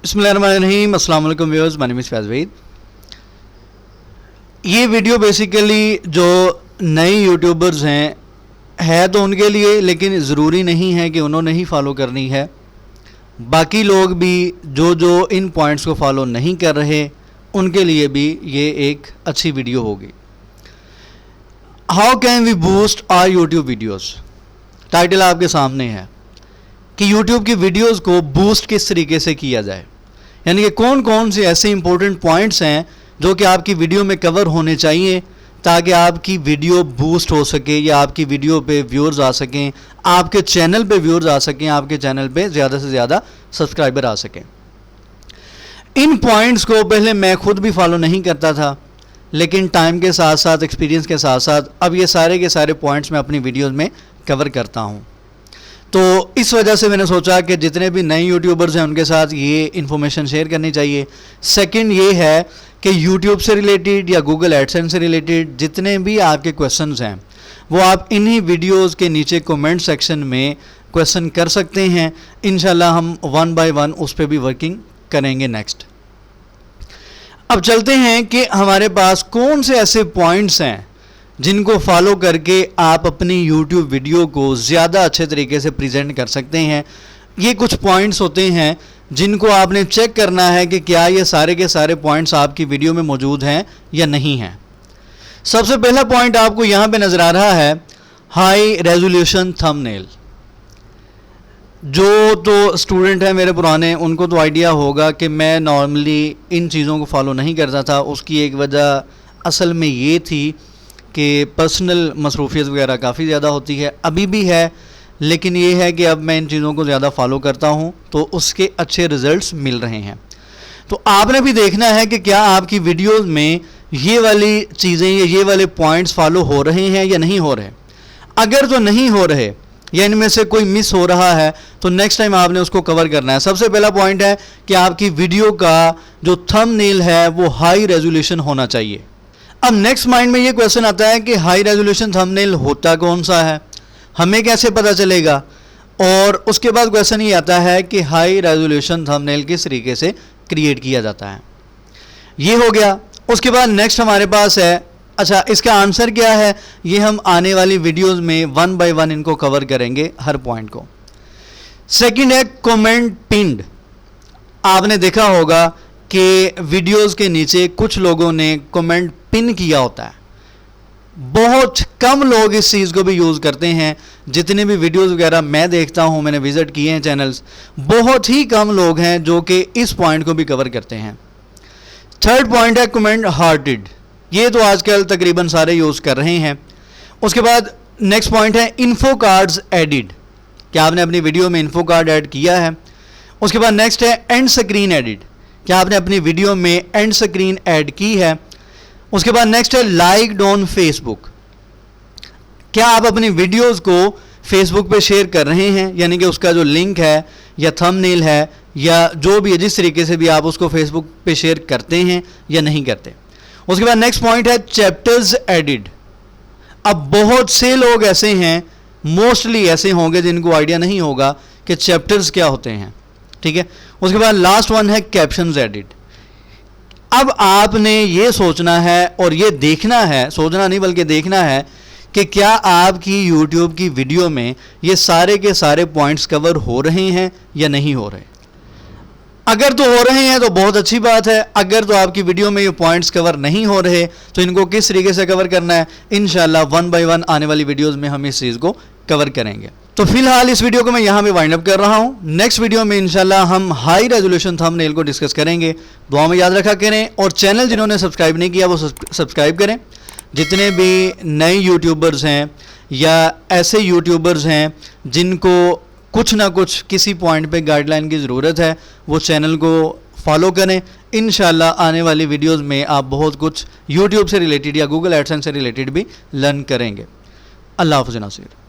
बिस्मिल्लाहिर्रहमानिर्रहीम, अस्सलाम वालेकुम व्यूअर्स, माय नेम इज़ फैज़ वहीद। ये वीडियो बेसिकली जो नए यूट्यूबर्स हैं है तो उनके लिए, लेकिन ज़रूरी नहीं है कि उन्होंने ही फॉलो करनी है। बाकी लोग भी जो इन पॉइंट्स को फॉलो नहीं कर रहे उनके लिए भी ये एक अच्छी वीडियो होगी। How can we boost our YouTube videos, title आपके सामने है कि यूट्यूब की वीडियोज़ को बूस्ट किस तरीके से किया जाए, यानी कि कौन कौन से ऐसे इंपॉर्टेंट पॉइंट्स हैं जो कि आपकी वीडियो में कवर होने चाहिए ताकि आपकी वीडियो बूस्ट हो सके या आपकी वीडियो पे व्यूअर्स आ सकें, आपके चैनल पे व्यूअर्स आ सकें, आपके चैनल पे ज़्यादा से ज़्यादा सब्सक्राइबर आ सकें। इन पॉइंट्स को पहले मैं खुद भी फॉलो नहीं करता था, लेकिन टाइम के साथ साथ, एक्सपीरियंस के साथ साथ अब ये सारे के सारे पॉइंट्स मैं अपनी वीडियोज़ में कवर करता हूँ। तो इस वजह से मैंने सोचा कि जितने भी नए यूट्यूबर्स हैं उनके साथ ये इन्फॉर्मेशन शेयर करनी चाहिए। सेकंड ये है कि यूट्यूब से रिलेटेड या गूगल एडसेंस से रिलेटेड जितने भी आपके क्वेश्चंस हैं वो आप इन्हीं वीडियोस के नीचे कमेंट सेक्शन में क्वेश्चन कर सकते हैं। इंशाल्लाह हम वन बाय वन उस पर भी वर्किंग करेंगे नेक्स्ट। अब चलते हैं कि हमारे पास कौन से ऐसे पॉइंट्स हैं जिनको फॉलो करके आप अपनी YouTube वीडियो को ज़्यादा अच्छे तरीके से प्रेजेंट कर सकते हैं। ये कुछ पॉइंट्स होते हैं जिनको आपने चेक करना है कि क्या ये सारे के सारे पॉइंट्स आपकी वीडियो में मौजूद हैं या नहीं हैं। सबसे पहला पॉइंट आपको यहाँ पे नज़र आ रहा है, हाई रेजोल्यूशन थंबनेल। जो तो स्टूडेंट हैं मेरे पुराने, उनको तो आइडिया होगा कि मैं नॉर्मली इन चीज़ों को फॉलो नहीं करता था। उसकी एक वजह असल में ये थी कि पर्सनल मसरूफियत वगैरह काफ़ी ज़्यादा होती है, अभी भी है, लेकिन ये है कि अब मैं इन चीज़ों को ज़्यादा फॉलो करता हूँ तो उसके अच्छे रिज़ल्ट्स मिल रहे हैं। तो आपने भी देखना है कि क्या आपकी वीडियोस में ये वाली चीज़ें या ये वाले पॉइंट्स फॉलो हो रहे हैं या नहीं हो रहे। अगर तो नहीं हो रहे या इनमें से कोई मिस हो रहा है तो नेक्स्ट टाइम आपने उसको कवर करना है। सबसे पहला पॉइंट है कि आपकी वीडियो का जो थंबनेल है वो हाई रेजोल्यूशन होना चाहिए। अब नेक्स्ट माइंड में ये क्वेश्चन आता है कि हाई रेजोल्यूशन थंबनेल होता कौन सा है, हमें कैसे पता चलेगा। और उसके बाद क्वेश्चन ये आता है कि हाई रेजोल्यूशन थंबनेल किस तरीके से क्रिएट किया जाता है। ये हो गया। उसके बाद नेक्स्ट हमारे पास है, अच्छा इसका आंसर क्या है, ये हम आने वाली वीडियोस में वन बाय वन इनको कवर करेंगे हर पॉइंट को। सेकंड है कमेंट पिन्ड। आपने देखा होगा कि वीडियोस के नीचे कुछ लोगों ने कमेंट पिन किया होता है। बहुत कम लोग इस चीज़ को भी यूज़ करते हैं। जितने भी वीडियोस वगैरह मैं देखता हूं, मैंने विजिट किए हैं चैनल्स, बहुत ही कम लोग हैं जो कि इस पॉइंट को भी कवर करते हैं। थर्ड पॉइंट है कमेंट हार्टेड। ये तो आजकल तकरीबन सारे यूज़ कर रहे हैं। उसके बाद नेक्स्ट पॉइंट है इन्फो कार्ड्स एडिड। क्या आपने अपनी वीडियो में इन्फो कार्ड ऐड किया है। उसके बाद नेक्स्ट है एंड स्क्रीन एडिड। क्या आपने अपनी वीडियो में एंड स्क्रीन ऐड की है। उसके बाद नेक्स्ट है लाइक्ड ऑन फेसबुक। क्या आप अपनी वीडियोस को फेसबुक पे शेयर कर रहे हैं, यानी कि उसका जो लिंक है या थंबनेल है या जो भी है, जिस तरीके से भी आप उसको फेसबुक पे शेयर करते हैं या नहीं करते। उसके बाद नेक्स्ट पॉइंट है चैप्टर्स एडिड। अब बहुत से लोग ऐसे हैं, मोस्टली ऐसे होंगे जिनको आइडिया नहीं होगा कि चैप्टर्स क्या होते हैं, ठीक है। उसके बाद लास्ट वन है कैप्शंस एडिड। अब आपने ये सोचना है और ये देखना है, सोचना नहीं बल्कि देखना है कि क्या आपकी YouTube की वीडियो में ये सारे के सारे पॉइंट्स कवर हो रहे हैं या नहीं हो रहे। अगर तो हो रहे हैं तो बहुत अच्छी बात है। अगर तो आपकी वीडियो में ये पॉइंट्स कवर नहीं हो रहे तो इनको किस तरीके से कवर करना है, इंशाल्लाह वन बाय वन आने वाली वीडियोज़ में हम इस चीज़ को कवर करेंगे। तो फिलहाल इस वीडियो को मैं यहाँ पे वाइंड अप कर रहा हूँ। नेक्स्ट वीडियो में इंशाल्लाह हम हाई रेजोल्यूशन थंबनेल को डिस्कस करेंगे। दुआ में याद रखा करें और चैनल जिन्होंने सब्सक्राइब नहीं किया वो सब्सक्राइब करें। जितने भी नए यूट्यूबर्स हैं या ऐसे यूट्यूबर्स हैं जिनको कुछ ना कुछ किसी पॉइंट पे गाइडलाइन की ज़रूरत है, वो चैनल को फॉलो करें। इंशाल्लाह आने वाली वीडियोज़ में आप बहुत कुछ यूट्यूब से रिलेटेड या गूगल एडसेंस से रिलेटेड भी लर्न करेंगे। अल्लाह हाफ़िज़ नासिर।